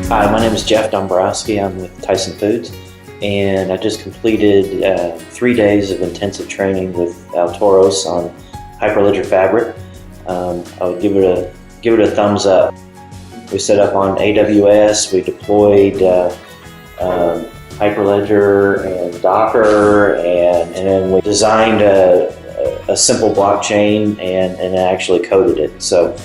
Hi, my name is Jeff Dombrowski. I'm with Tyson Foods, and I just completed 3 days of intensive training with Altoros on Hyperledger Fabric. I would give it a thumbs up. We set up on AWS. We deployed Hyperledger and Docker, and then we designed a simple blockchain and actually coded it. So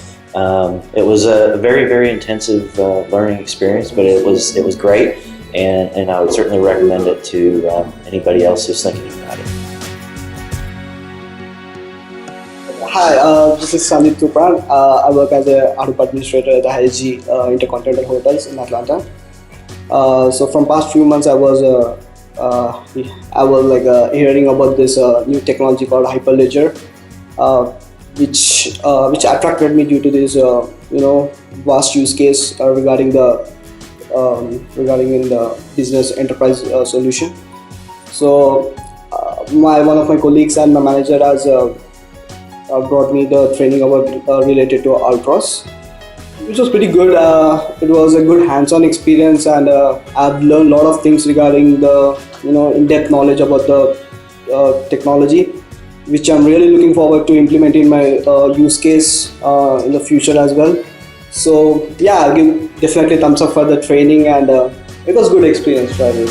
it was a very, very intensive learning experience, but it was great, and I would certainly recommend it to anybody else who's thinking about it. Hi, this is Sandeep Tupran. I work as a Hadoop administrator at the ISG InterContinental Hotels in Atlanta. So from past few months, I was hearing about this new technology called Hyperledger, which attracted me due to this vast use case regarding in the business enterprise solution. So one of my colleagues and my manager has brought me the training about related to Altoros, which was pretty good. It was a good hands-on experience, and I've learned a lot of things regarding the in-depth knowledge about the technology, which I'm really looking forward to implement in my use case in the future as well. So yeah, I'll give definitely thumbs up for the training, and it was good experience for me.